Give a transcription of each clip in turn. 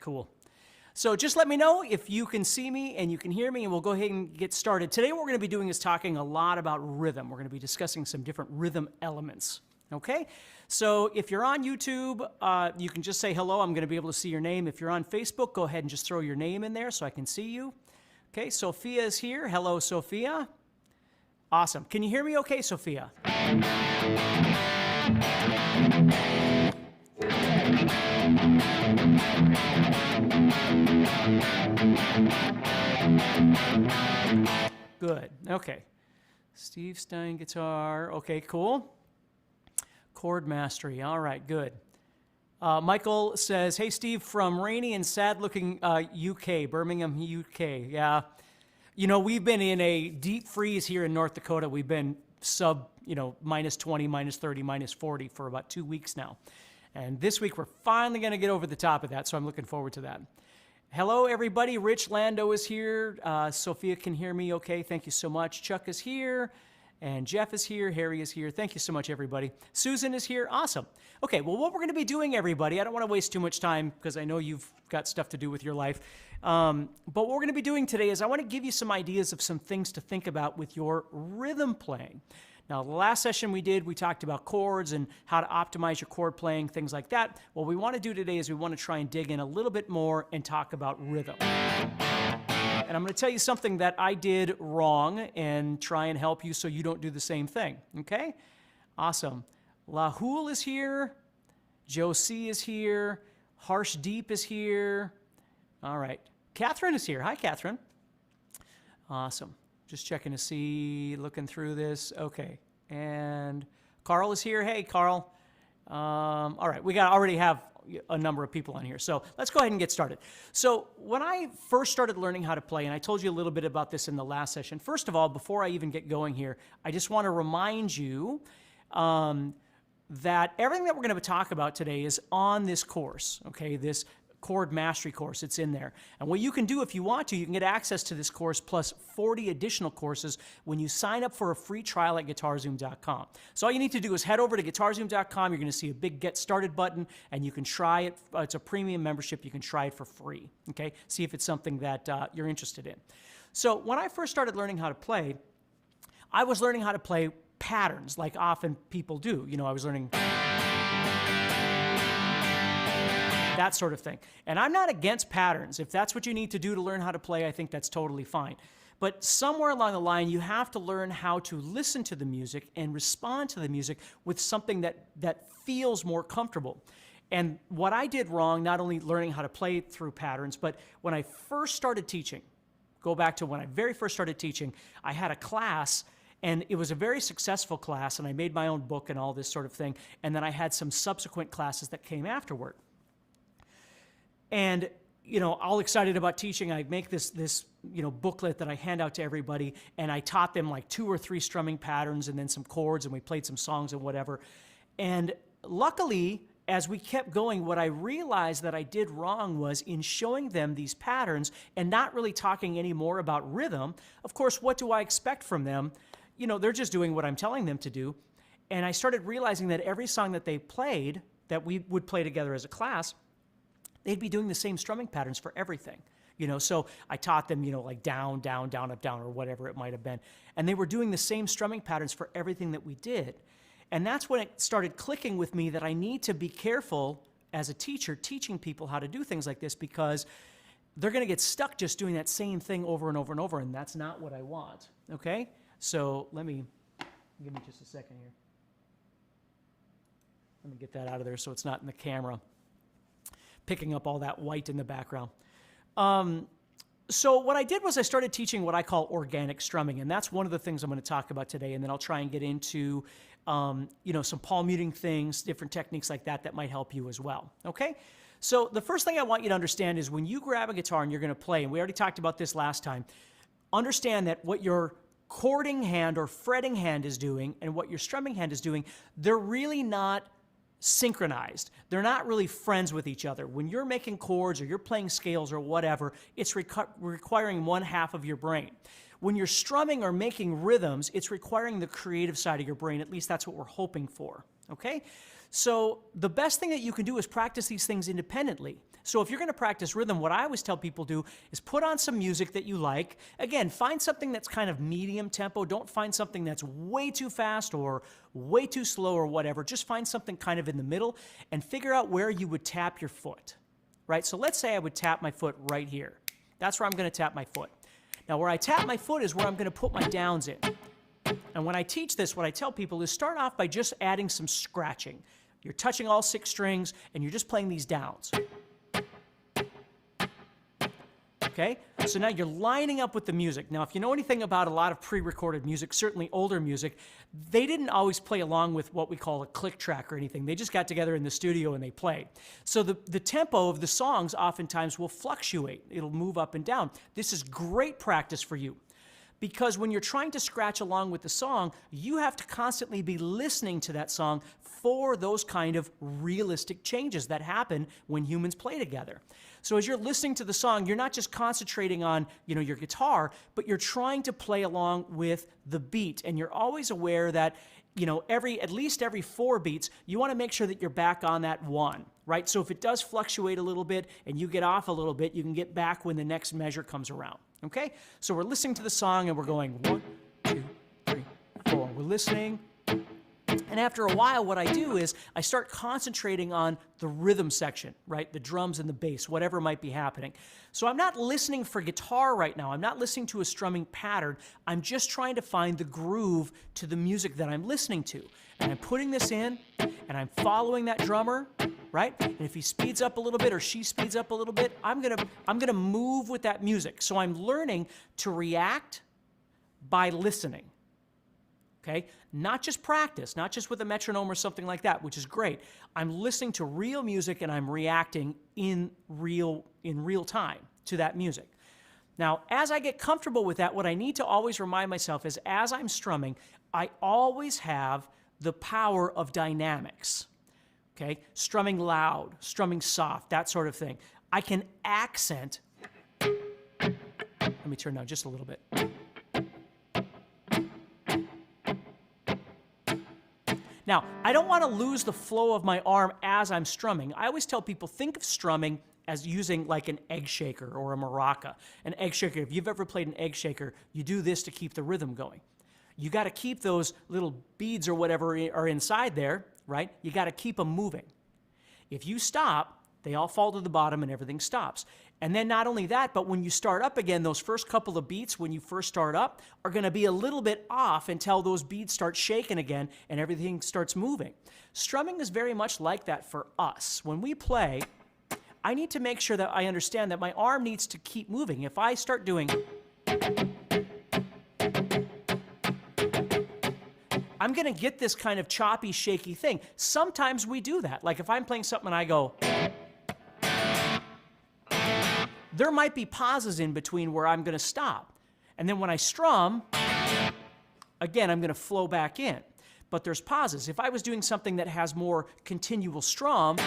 cool. So just let me know if you can see me and you can hear me, and we'll go ahead and get started. Today what we're going to be doing is talking a lot about rhythm. We're going to be discussing some different rhythm elements, okay? So if you're on YouTube, you can just say hello. I'm going to be able to see your name. If you're on Facebook, go ahead and just throw your name in there so I can see you. Okay, Sophia is here. Hello, Sophia. Awesome. Can you hear me okay, Sophia? Good. Okay. Steve Stine guitar. Okay, cool. Chord mastery. All right, good. Michael says, hey, Steve, from rainy and sad-looking UK, Birmingham, UK. Yeah. You know, we've been in a deep freeze here in North Dakota. We've been sub, minus 20, minus 30, minus 40 for about 2 weeks now. And this week, we're finally going to get over the top of that, so I'm looking forward to that. Hello, everybody. Rich Lando is here. Sophia can hear me okay. Thank you so much. Chuck is here. And Jeff is here. Harry is here. Thank you so much, everybody. Susan is here. Awesome. Okay, well, what we're going to be doing, everybody, I don't want to waste too much time because I know you've got stuff to do with your life. But what we're going to be doing today is I want to give you some ideas of some things to think about with your rhythm playing. Now, the last session we talked about chords and how to optimize your chord playing, things like that. What we want to do today is we want to try and dig in a little bit more and talk about rhythm. And I'm going to tell you something that I did wrong and try and help you so you don't do the same thing, okay? Awesome. Lahul is here. Josie is here. Harsh Deep is here. All right. Catherine is here. Hi, Catherine. Awesome. Just checking to see, looking through this. Okay. And Carl is here. Hey, Carl. All right. We already have a number of people on here. So let's go ahead and get started. So when I first started learning how to play, and I told you a little bit about this in the last session, first of all, before I even get going here, I just want to remind you that everything that we're going to talk about today is on this course, okay, this chord mastery course. It's in there. And what you can do if you want to, you can get access to this course plus 40 additional courses when you sign up for a free trial at guitar-zoom.com. So all you need to do is head over to guitar-zoom.com. You're going to see a big Get Started button, and you can try it. It's a premium membership. You can try it for free, okay? See if it's something that you're interested in. So when I first started learning how to play, I was learning how to play patterns like often people do. I was learning that sort of thing. And I'm not against patterns. If that's what you need to do to learn how to play, I think that's totally fine. But somewhere along the line, you have to learn how to listen to the music and respond to the music with something that feels more comfortable. And what I did wrong, not only learning how to play through patterns, but when I first started teaching, go back to when I very first started teaching, I had a class, and it was a very successful class, and I made my own book and all this sort of thing. And then I had some subsequent classes that came afterward. And, all excited about teaching, I make this booklet that I hand out to everybody, and I taught them like 2 or 3 strumming patterns and then some chords, and we played some songs and whatever. And luckily, as we kept going, what I realized that I did wrong was in showing them these patterns and not really talking any more about rhythm. Of course, what do I expect from them? They're just doing what I'm telling them to do. And I started realizing that every song that they played, that we would play together as a class, they'd be doing the same strumming patterns for everything. So I taught them, like down, down, down, up, down, or whatever it might have been. And they were doing the same strumming patterns for everything that we did. And that's when it started clicking with me that I need to be careful as a teacher teaching people how to do things like this, because they're going to get stuck just doing that same thing over and over and over, and that's not what I want, okay? So give me just a second here. Let me get that out of there so it's not in the camera, picking up all that white in the background. So what I did was I started teaching what I call organic strumming, and that's one of the things I'm going to talk about today, and then I'll try and get into some palm muting things, different techniques like that might help you as well, okay? So the first thing I want you to understand is when you grab a guitar and you're going to play, and we already talked about this last time, understand that what your chording hand or fretting hand is doing and what your strumming hand is doing, they're really not synchronized. They're not really friends with each other. When you're making chords or you're playing scales or whatever, it's requiring one half of your brain. When you're strumming or making rhythms, it's requiring the creative side of your brain. At least that's what we're hoping for, okay? So the best thing that you can do is practice these things independently. So if you're going to practice rhythm, what I always tell people do is put on some music that you like. Again, find something that's kind of medium tempo. Don't find something that's way too fast or way too slow or whatever. Just find something kind of in the middle and figure out where you would tap your foot, right? So let's say I would tap my foot right here. That's where I'm going to tap my foot. Now where I tap my foot is where I'm going to put my downs in. And when I teach this, what I tell people is start off by just adding some scratching. You're touching all 6 strings and you're just playing these downs. Okay? So now you're lining up with the music. Now, if you know anything about a lot of pre-recorded music, certainly older music, they didn't always play along with what we call a click track or anything. They just got together in the studio and they played. So the tempo of the songs oftentimes will fluctuate. It'll move up and down. This is great practice for you. Because when you're trying to scratch along with the song, you have to constantly be listening to that song for those kind of realistic changes that happen when humans play together. So as you're listening to the song, you're not just concentrating on, your guitar, but you're trying to play along with the beat. And you're always aware that, at least every 4 beats, you want to make sure that you're back on that 1, right? So if it does fluctuate a little bit and you get off a little bit, you can get back when the next measure comes around. Okay? So we're listening to the song and we're going 1, 2, 3, 4. We're listening. And after a while, what I do is I start concentrating on the rhythm section, right? The drums and the bass, whatever might be happening. So I'm not listening for guitar right now. I'm not listening to a strumming pattern. I'm just trying to find the groove to the music that I'm listening to. And I'm putting this in, and I'm following that drummer, right? And if he speeds up a little bit or she speeds up a little bit, I'm gonna move with that music. So I'm learning to react by listening. Okay? Not just practice, not just with a metronome or something like that, which is great. I'm listening to real music and I'm reacting in real time to that music. Now, as I get comfortable with that, what I need to always remind myself is as I'm strumming, I always have the power of dynamics. Okay? Strumming loud, strumming soft, that sort of thing. I can accent. Let me turn down just a little bit. Now, I don't want to lose the flow of my arm as I'm strumming. I always tell people, think of strumming as using like an egg shaker or a maraca. An egg shaker, if you've ever played an egg shaker, you do this to keep the rhythm going. You got to keep those little beads or whatever are inside there, right? You got to keep them moving. If you stop, they all fall to the bottom and everything stops. And then not only that, but when you start up again, those first couple of beats when you first start up are going to be a little bit off until those beats start shaking again and everything starts moving. Strumming is very much like that for us. When we play, I need to make sure that I understand that my arm needs to keep moving. If I start doing, I'm going to get this kind of choppy, shaky thing. Sometimes we do that. Like if I'm playing something and I go, there might be pauses in between where I'm going to stop. And then when I strum, again, I'm going to flow back in. But there's pauses. If I was doing something that has more continual strum,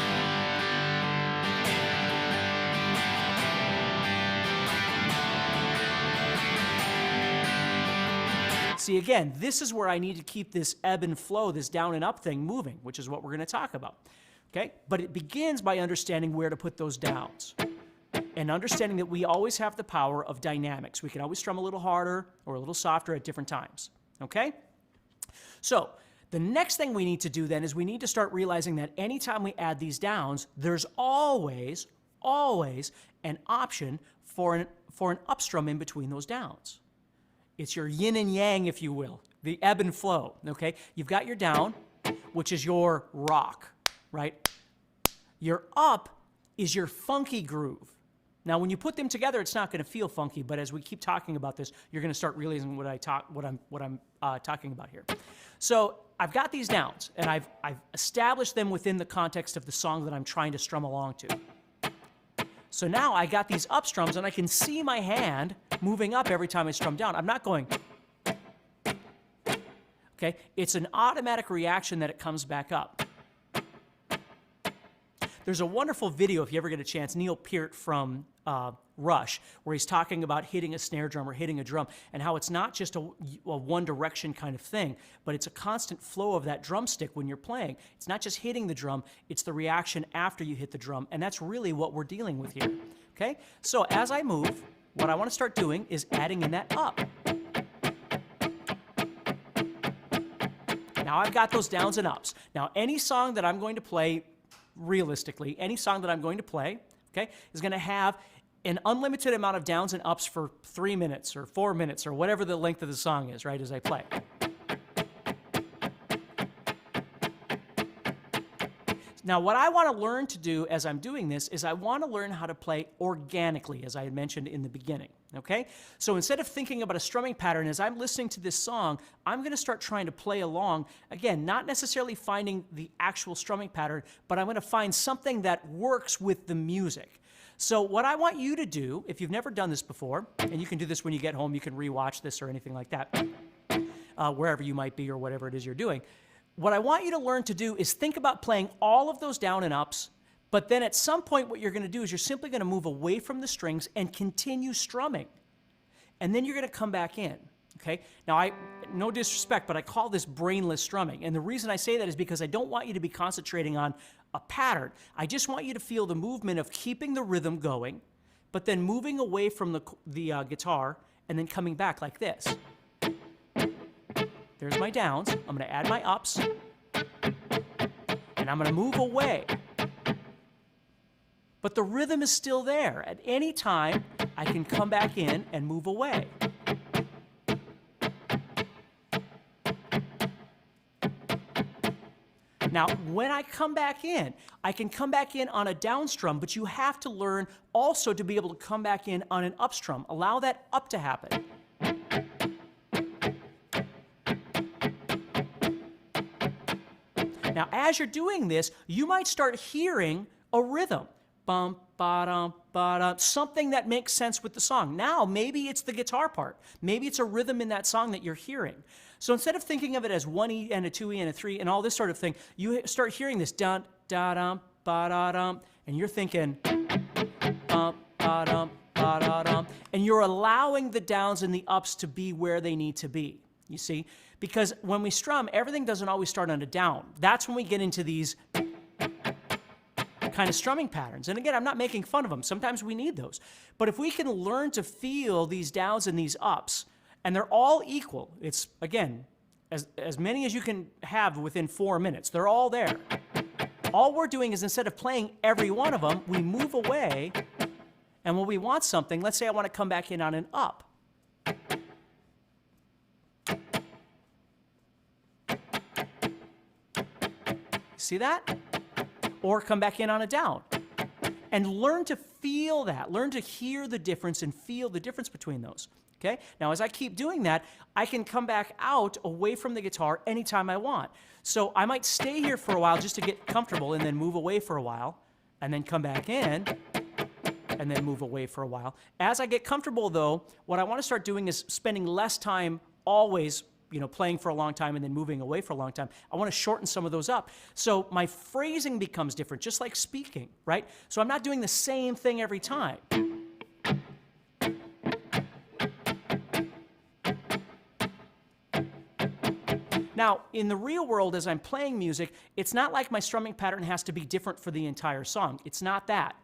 see, again, this is where I need to keep this ebb and flow, this down and up thing moving, which is what we're going to talk about. Okay? But it begins by understanding where to put those downs. And understanding that we always have the power of dynamics. We can always strum a little harder or a little softer at different times. Okay? So, the next thing we need to do then is we need to start realizing that anytime we add these downs, there's always an option for an upstrum in between those downs. It's your yin and yang, if you will, the ebb and flow. Okay? You've got your down, which is your rock, right? Your up is your funky groove. Now, when you put them together, it's not going to feel funky, but as we keep talking about this, you're going to start realizing what I'm talking about here. So I've got these downs, and I've established them within the context of the song that I'm trying to strum along to. So now I got these up strums, and I can see my hand moving up every time I strum down. I'm not going. Okay, it's an automatic reaction that it comes back up. There's a wonderful video, if you ever get a chance, Neil Peart from Rush, where he's talking about hitting a snare drum or hitting a drum, and how it's not just a one direction kind of thing, but it's a constant flow of that drumstick when you're playing. It's not just hitting the drum, it's the reaction after you hit the drum, and that's really what we're dealing with here. Okay? So as I move, what I want to start doing is adding in that up. Now I've got those downs and ups. Now any song that I'm going to play, realistically, any song that I'm going to play, okay, is going to have an unlimited amount of downs and ups for 3 minutes or 4 minutes or whatever the length of the song is, right, as I play. Now, what I want to learn to do as I'm doing this is I want to learn how to play organically, as I had mentioned in the beginning, okay? So instead of thinking about a strumming pattern, as I'm listening to this song, I'm going to start trying to play along, again, not necessarily finding the actual strumming pattern, but I'm going to find something that works with the music. So what I want you to do, if you've never done this before, and you can do this when you get home, you can rewatch this or anything like that, wherever you might be or whatever it is you're doing, what I want you to learn to do is think about playing all of those down and ups, but then at some point what you're going to do is you're simply going to move away from the strings and continue strumming. And then you're going to come back in, okay? Now, no disrespect, but I call this brainless strumming. And the reason I say that is because I don't want you to be concentrating on a pattern. I just want you to feel the movement of keeping the rhythm going, but then moving away from the guitar and then coming back like this. There's my downs. I'm going to add my ups, and I'm going to move away. But the rhythm is still there. At any time, I can come back in and move away. Now, when I come back in, I can come back in on a down strum, but you have to learn also to be able to come back in on an up strum. Allow that up to happen. Now, as you're doing this, you might start hearing a rhythm. Bum, ba-dum, ba-dum, something that makes sense with the song. Now, maybe it's the guitar part. Maybe it's a rhythm in that song that you're hearing. So instead of thinking of it as 1E and a 2E and a 3 and all this sort of thing, you start hearing this dun, da-dum, ba-da-dum, and you're thinking bum, ba-dum, ba-da-dum, and you're allowing the downs and the ups to be where they need to be, you see? Because when we strum, everything doesn't always start on a down. That's when we get into these kind of strumming patterns. And again, I'm not making fun of them. Sometimes we need those. But if we can learn to feel these downs and these ups, and they're all equal, it's, again, as many as you can have within 4 minutes. They're all there. All we're doing is instead of playing every one of them, we move away, and when we want something, let's say I want to come back in on an up. See that? Or come back in on a down. And learn to feel that. Learn to hear the difference and feel the difference between those. Okay? Now, as I keep doing that, I can come back out away from the guitar anytime I want. So I might stay here for a while just to get comfortable and then move away for a while and then come back in and then move away for a while. As I get comfortable, though, what I want to start doing is spending less time always playing for a long time and then moving away for a long time. I want to shorten some of those up. So my phrasing becomes different, just like speaking, right? So I'm not doing the same thing every time. Now, in the real world, as I'm playing music, it's not like my strumming pattern has to be different for the entire song. It's not that.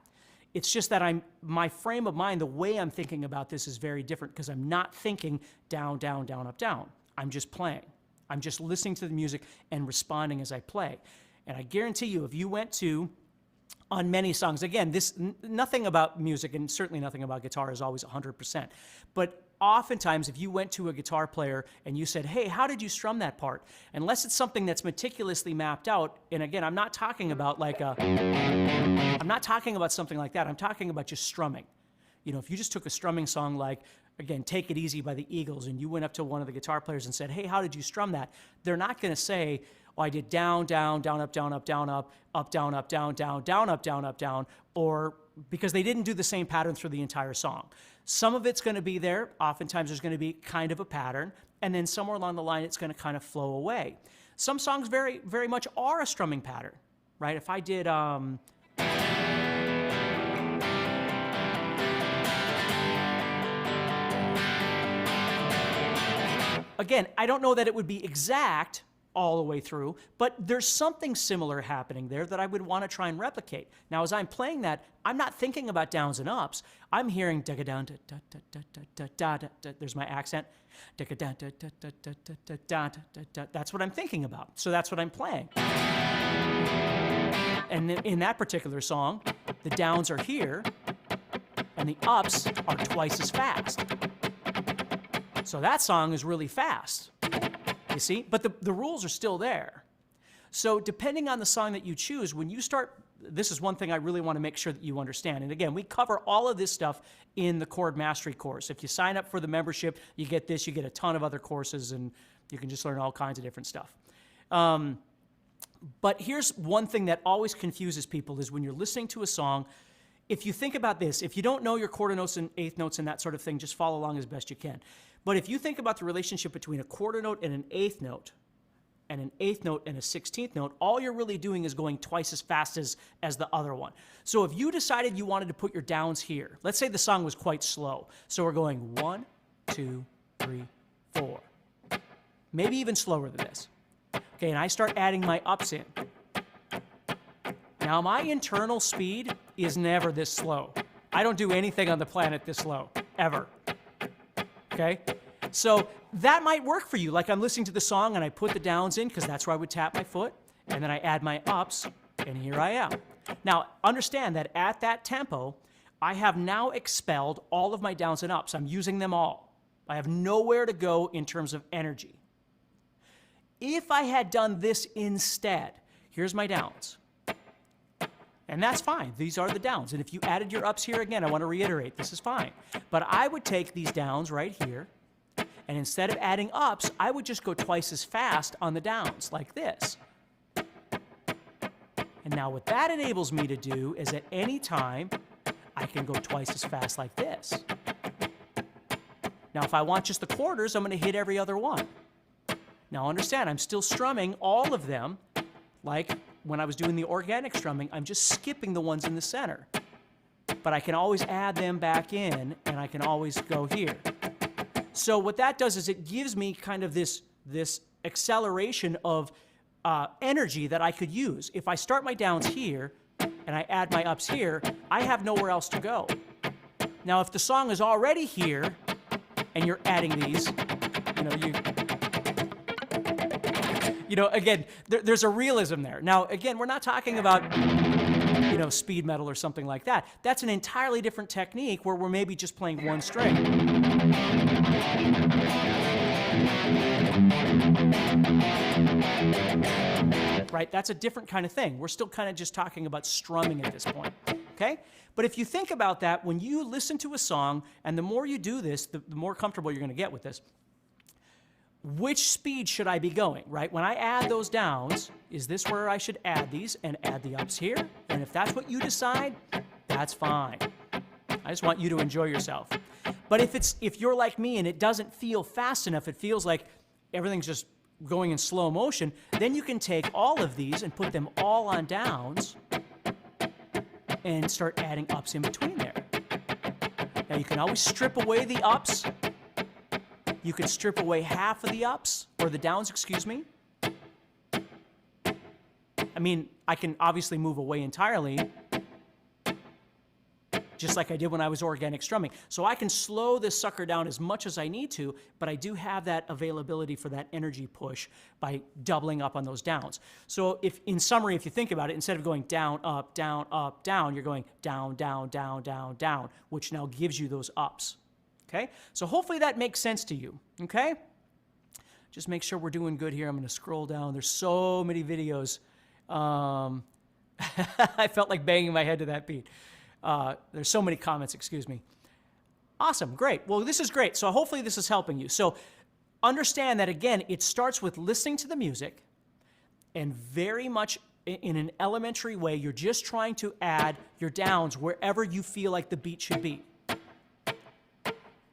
It's just that my frame of mind, the way I'm thinking about this is very different because I'm not thinking down, down, down, up, down. I'm just playing. I'm just listening to the music and responding as I play. And I guarantee you, if you went to, on many songs, again, nothing about music and certainly nothing about guitar is always 100%. But oftentimes, if you went to a guitar player and you said, hey, how did you strum that part? Unless it's something that's meticulously mapped out, and again, I'm not talking about I'm not talking about something like that. I'm talking about just strumming. If you just took a strumming song like, again, Take It Easy by the Eagles, and you went up to one of the guitar players and said, hey, how did you strum that? They're not going to say, oh, I did down, down, down, up, down, up, down, up, up, down, up, down, down, down, up, down, up, down, or because they didn't do the same pattern through the entire song. Some of it's going to be there. Oftentimes there's going to be kind of a pattern, and then somewhere along the line it's going to kind of flow away. Some songs very, very much are a strumming pattern, right? If I did, again, I don't know that it would be exact all the way through, but there's something similar happening there that I would want to try and replicate. Now, as I'm playing that, I'm not thinking about downs and ups. I'm hearing da down da da da da da da da. There's my accent. Da da da da da da da da. That's what I'm thinking about. So that's what I'm playing. And in that particular song, the downs are here, and the ups are twice as fast. So that song is really fast. You see? But the rules are still there. So depending on the song that you choose, when you start, this is one thing I really want to make sure that you understand. And again, we cover all of this stuff in the chord mastery course. If you sign up for the membership, you get this, you get a ton of other courses, and you can just learn all kinds of different stuff. But here's one thing that always confuses people is when you're listening to a song, if you think about this, if you don't know your quarter notes and eighth notes and that sort of thing, just follow along as best you can. But if you think about the relationship between a quarter note and an eighth note, and an eighth note and a 16th note, all you're really doing is going twice as fast as the other one. So if you decided you wanted to put your downs here, let's say the song was quite slow. So we're going 1, 2, 3, 4. Maybe even slower than this. Okay, and I start adding my ups in. Now my internal speed is never this slow. I don't do anything on the planet this slow, ever. Okay? So that might work for you. Like I'm listening to the song and I put the downs in because that's where I would tap my foot, and then I add my ups, and here I am. Now, understand that at that tempo, I have now expelled all of my downs and ups. I'm using them all. I have nowhere to go in terms of energy. If I had done this instead, here's my downs. And that's fine. These are the downs. And if you added your ups here, again, I want to reiterate, this is fine. But I would take these downs right here, and instead of adding ups, I would just go twice as fast on the downs, like this. And now what that enables me to do is at any time, I can go twice as fast like this. Now, if I want just the quarters, I'm going to hit every other one. Now, understand, I'm still strumming all of them like when I was doing the organic strumming. I'm just skipping the ones in the center. But I can always add them back in, and I can always go here. So what that does is it gives me kind of this acceleration of energy that I could use. If I start my downs here and I add my ups here, I have nowhere else to go. Now, if the song is already here and you're adding these, again, there's a realism there. Now, again, we're not talking about, speed metal or something like that. That's an entirely different technique where we're maybe just playing one string. Right? That's a different kind of thing. We're still kind of just talking about strumming at this point. Okay? But if you think about that, when you listen to a song, and the more you do this, the more comfortable you're going to get with this, which speed should I be going, right? When I add those downs, is this where I should add these and add the ups here? And if that's what you decide, that's fine. I just want you to enjoy yourself. But if you're like me and it doesn't feel fast enough, it feels like everything's just going in slow motion, then you can take all of these and put them all on downs and start adding ups in between there. Now you can always strip away the ups. You could strip away half of the ups, or the downs, excuse me. I mean, I can obviously move away entirely, just like I did when I was organic strumming. So I can slow this sucker down as much as I need to, but I do have that availability for that energy push by doubling up on those downs. So in summary, if you think about it, instead of going down, up, down, you're going down, down, down, down, down, which now gives you those ups. Okay? So hopefully that makes sense to you. Okay? Just make sure we're doing good here. I'm going to scroll down. There's so many videos. I felt like banging my head to that beat. There's so many comments, excuse me. Awesome, great. Well, this is great. So hopefully this is helping you. So understand that, again, it starts with listening to the music, and very much in an elementary way, you're just trying to add your downs wherever you feel like the beat should be.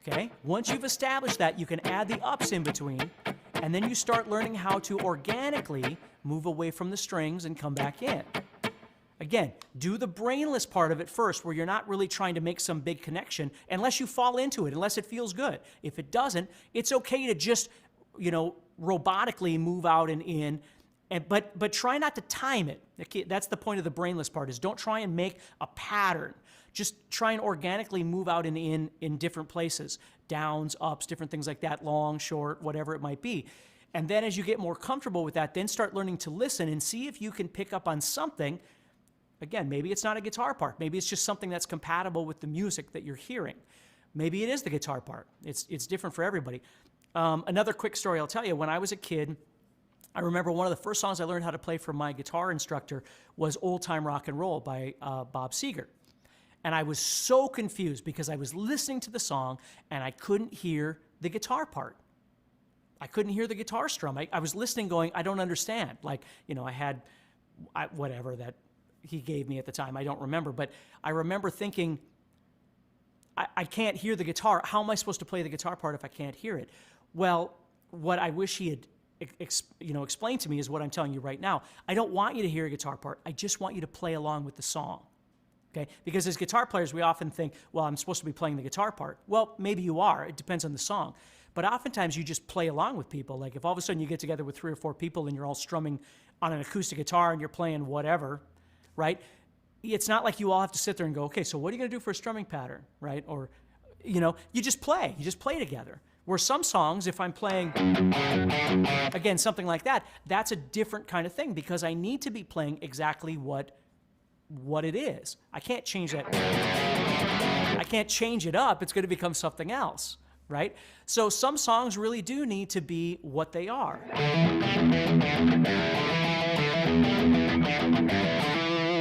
Okay? Once you've established that, you can add the ups in between, and then you start learning how to organically move away from the strings and come back in. Again, do the brainless part of it first, where you're not really trying to make some big connection unless you fall into it, unless it feels good. If it doesn't, it's okay to just robotically move out and in, but try not to time it. Okay, that's the point of the brainless part, is don't try and make a pattern. Just try and organically move out and in different places, downs, ups, different things like that, long, short, whatever it might be. And then as you get more comfortable with that, then start learning to listen and see if you can pick up on something. Again, maybe it's not a guitar part. Maybe it's just something that's compatible with the music that you're hearing. Maybe it is the guitar part. It's different for everybody. Another quick story I'll tell you. When I was a kid, I remember one of the first songs I learned how to play from my guitar instructor was Old Time Rock and Roll by Bob Seger. And I was so confused because I was listening to the song and I couldn't hear the guitar part. I couldn't hear the guitar strum. I was listening going, I don't understand. Like, I had whatever that he gave me at the time. I don't remember. But I remember thinking, I can't hear the guitar. How am I supposed to play the guitar part if I can't hear it? Well, what I wish he had explained to me is what I'm telling you right now. I don't want you to hear a guitar part. I just want you to play along with the song. Okay? Because as guitar players, we often think, well, I'm supposed to be playing the guitar part. Well, maybe you are. It depends on the song. But oftentimes you just play along with people. Like if all of a sudden you get together with 3 or 4 people and you're all strumming on an acoustic guitar and you're playing whatever, right? It's not like you all have to sit there and go, okay, so what are you going to do for a strumming pattern, right? Or, you just play. You just play together. Where some songs, if I'm playing, again, something like that, that's a different kind of thing because I need to be playing exactly what it is. I can't change that. I can't change it up. It's going to become something else, right? So some songs really do need to be what they are.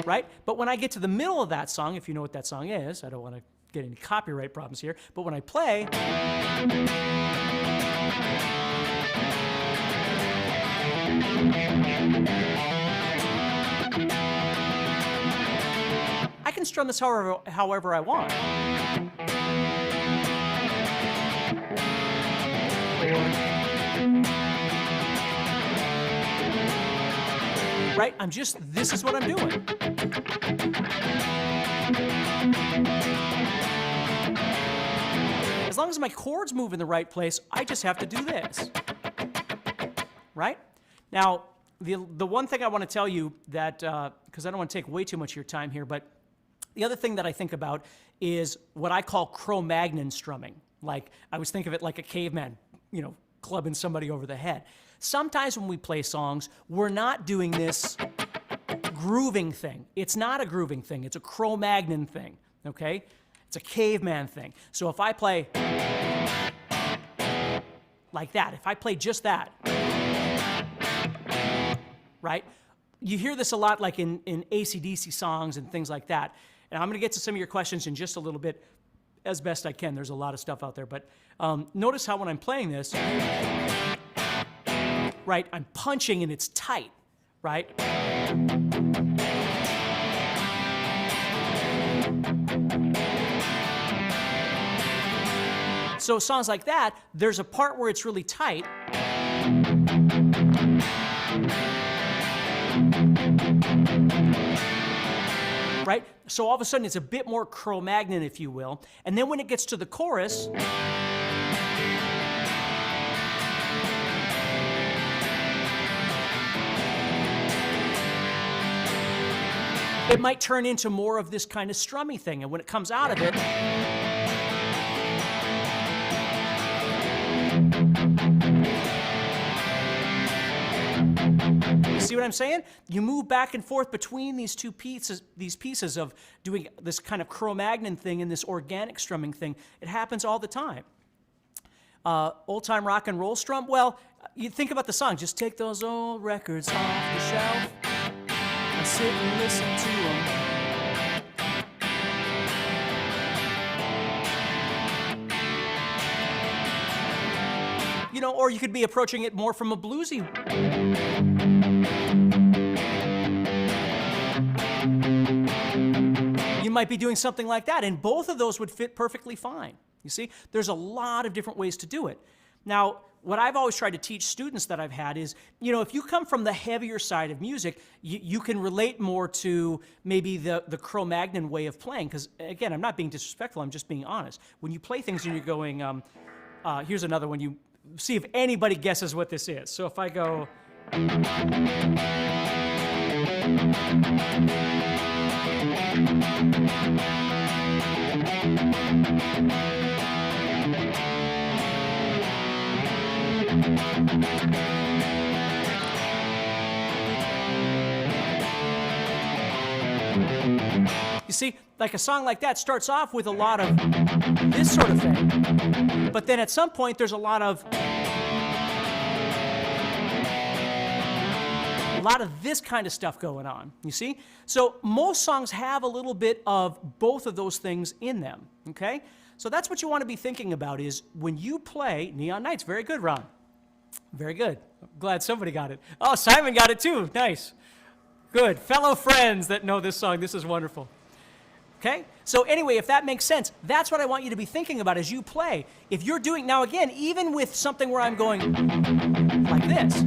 Right? But when I get to the middle of that song, if you know what that song is, I don't want to get any copyright problems here, but when I play, I can strum this however I want. Right? This is what I'm doing. As long as my chords move in the right place, I just have to do this. Right? Now, the one thing I want to tell you that, because I don't want to take way too much of your time here, but the other thing that I think about is what I call Cro-Magnon strumming. Like, I always think of it like a caveman, clubbing somebody over the head. Sometimes when we play songs, we're not doing this grooving thing. It's not a grooving thing. It's a Cro-Magnon thing, okay? It's a caveman thing. So if I play like that, if I play just that, right? You hear this a lot like in AC/DC songs and things like that. And I'm going to get to some of your questions in just a little bit as best I can. There's a lot of stuff out there. But notice how when I'm playing this, right, I'm punching and it's tight, right? So songs like that, there's a part where it's really tight. Right? So all of a sudden it's a bit more Cro-Magnon, if you will. And then when it gets to the chorus, it might turn into more of this kind of strummy thing. And when it comes out of it, see what I'm saying? You move back and forth between these pieces of doing this kind of Cro-Magnon thing and this organic strumming thing. It happens all the time. Old time rock and roll strum. Well, you think about the song. Just take those old records off the shelf and sit and listen to them. Or you could be approaching it more from a bluesy. You might be doing something like that, and both of those would fit perfectly fine. You see, there's a lot of different ways to do it. Now, what I've always tried to teach students that I've had is, if you come from the heavier side of music, you can relate more to maybe the Cro-Magnon way of playing. Because, again, I'm not being disrespectful, I'm just being honest. When you play things and you're going, here's another one, see if anybody guesses what this is. So if I go... You see, like a song like that starts off with a lot of this sort of thing, but then at some point there's a lot of this kind of stuff going on, you see? So most songs have a little bit of both of those things in them, okay? So that's what you want to be thinking about is when you play Neon Nights. Very good, Ron. Very good. I'm glad somebody got it. Oh, Simon got it too. Nice. Good. Fellow friends that know this song, this is wonderful. Okay? So anyway, if that makes sense, that's what I want you to be thinking about as you play. If you're doing, now again, even with something where I'm going like this,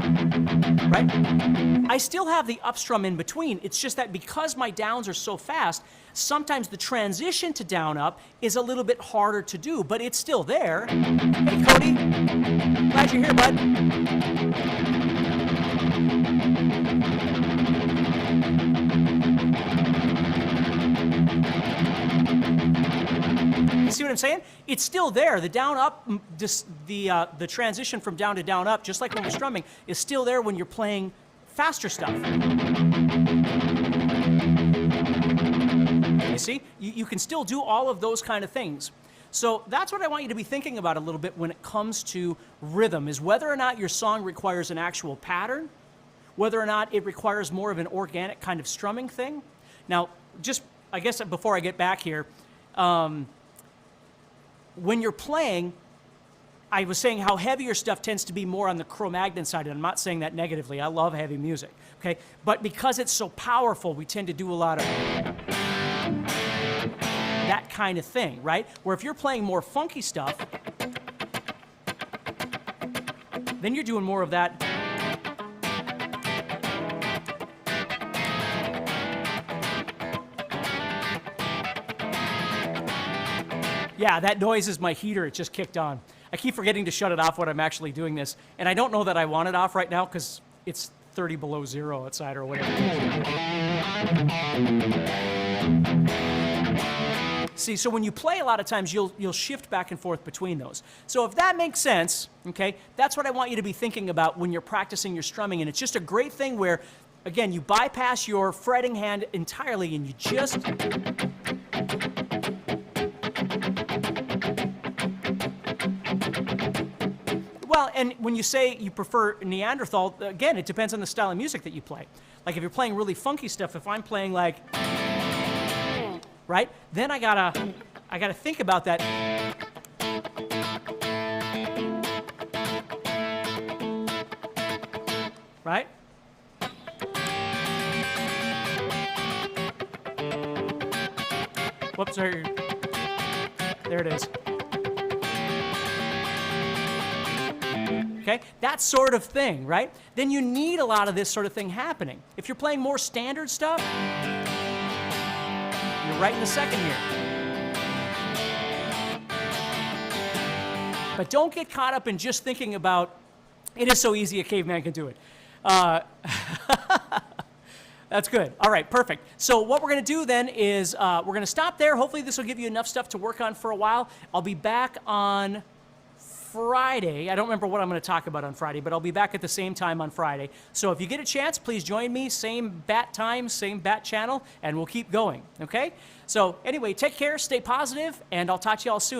right? I still have the up strum in between. It's just that because my downs are so fast, sometimes the transition to down up is a little bit harder to do, but it's still there. Hey, Cody, glad you're here, bud. You see what I'm saying? It's still there. The down up, the transition from down to down up, just like when we're strumming, is still there when you're playing faster stuff. You see? You can still do all of those kind of things. So that's what I want you to be thinking about a little bit when it comes to rhythm, is whether or not your song requires an actual pattern, whether or not it requires more of an organic kind of strumming thing. Now, just, I guess before I get back here, when you're playing, I was saying how heavier stuff tends to be more on the Cro-Magnon side, and I'm not saying that negatively. I love heavy music, okay? But because it's so powerful, we tend to do a lot of that kind of thing, right? Where if you're playing more funky stuff, then you're doing more of that. Yeah, that noise is my heater. It just kicked on. I keep forgetting to shut it off when I'm actually doing this. And I don't know that I want it off right now because it's 30 below zero outside or whatever. See, so when you play a lot of times, you'll shift back and forth between those. So if that makes sense, okay, that's what I want you to be thinking about when you're practicing your strumming. And it's just a great thing where, again, you bypass your fretting hand entirely and you just... Well, and when you say you prefer Neanderthal, again, it depends on the style of music that you play. Like if you're playing really funky stuff, if I'm playing like, right, then I gotta think about that. Right? Whoops, there it is. Okay, that sort of thing, right? Then you need a lot of this sort of thing happening. If you're playing more standard stuff, you're right in the second here. But don't get caught up in just thinking about, it is so easy a caveman can do it. That's good. All right, perfect. So what we're going to do then is we're going to stop there. Hopefully this will give you enough stuff to work on for a while. I'll be back on Friday. I don't remember what I'm going to talk about on Friday, but I'll be back at the same time on Friday. So if you get a chance, please join me. Same bat time, same bat channel, and we'll keep going, okay? So anyway, take care, stay positive, and I'll talk to you all soon.